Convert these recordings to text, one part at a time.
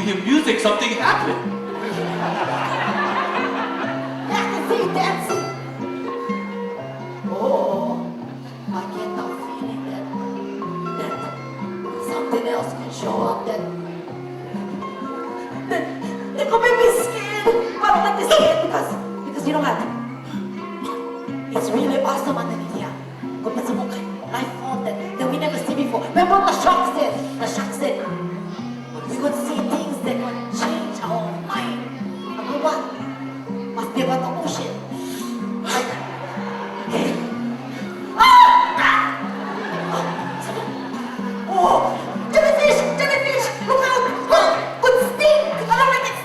the music, something happened. I can see you dancing. Oh, I get the feeling that something else can show up that could make me scared. But I'm not scared because you know what? It's really awesome underneath here. Could put some life form that we never see before. Remember what the shark said? The shark said we could see things that could change our mind. Number one, must be about the ocean. Okay. Oh, jellyfish! Jellyfish! Look out! Oh, good sting! I don't like it.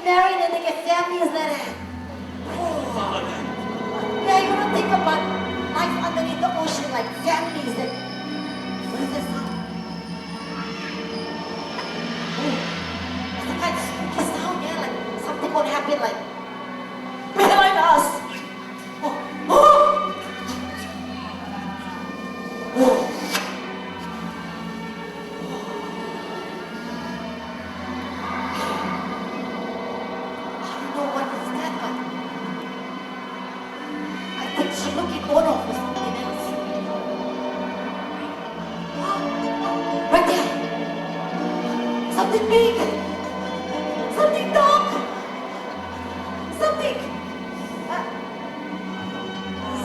married and they get families like that. Oh. Yeah, you don't think about life underneath the ocean like families that. What is this sound? Oh, it's a kind of spooky sound, yeah, like something would happen like behind us. Oh, oh, oh. I don't know what is that, but I think she looking over for something else. Right there. Something big. Something dark. Something.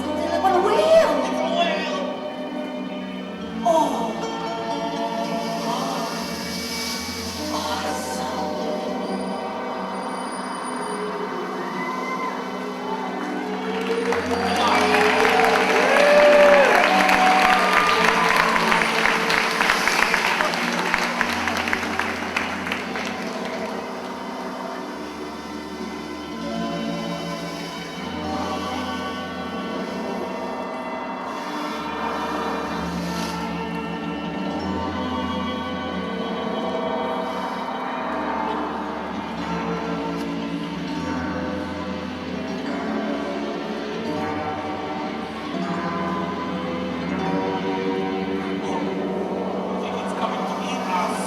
Something like a whale. Oh. Awesome. It's coming to eat us.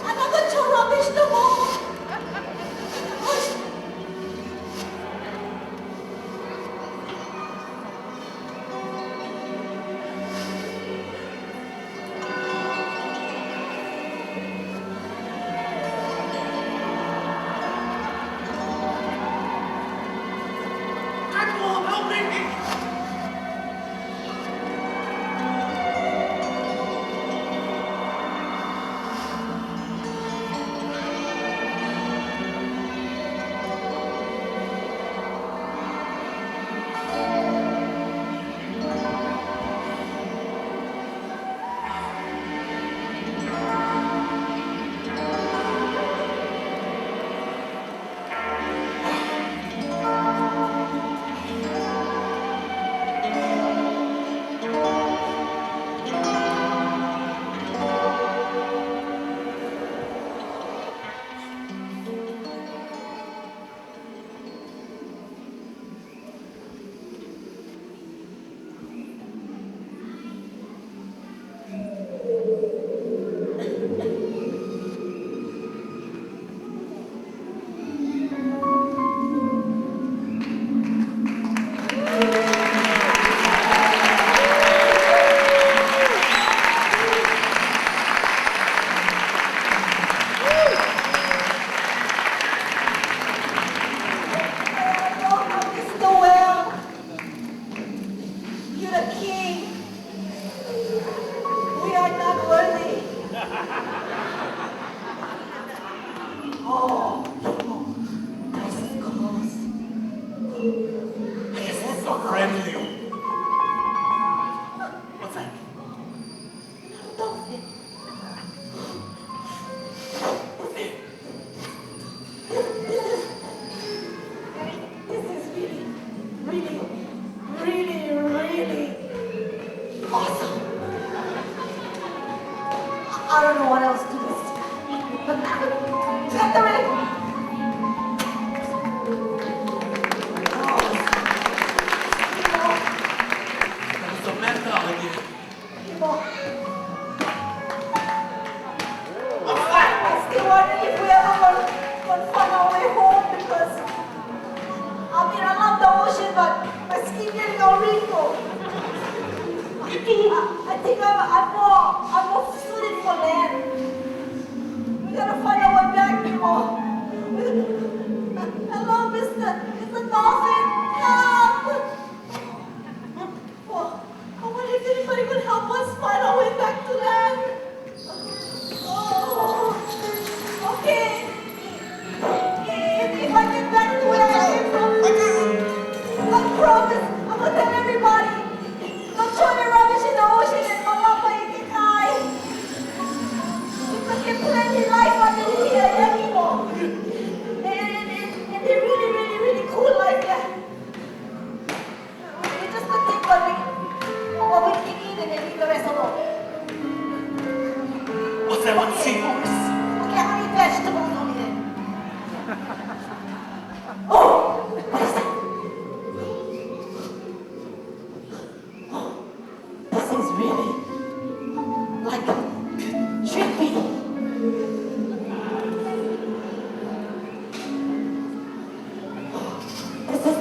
I'm not gonna throw rubbish no more. Animal, help me! Mr. Well, you're the king. We are not worthy. Oh, nice and close. This is so friendly. What's that? Dolphin. This is really awesome. I don't know what else to do. But Catherine! That was the metal again. I'm still wondering if we ever will find our way home because I mean I love the ocean but my skin getting all wrinkled. I think I'm more suited for land. We gotta find our way back, people. Hello, Mr. Dolphin. Help! Oh, I wonder if anybody would help us find our way back to land. Oh.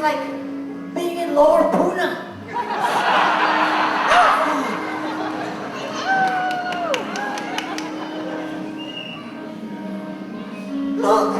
like being in Lower Puna. Look,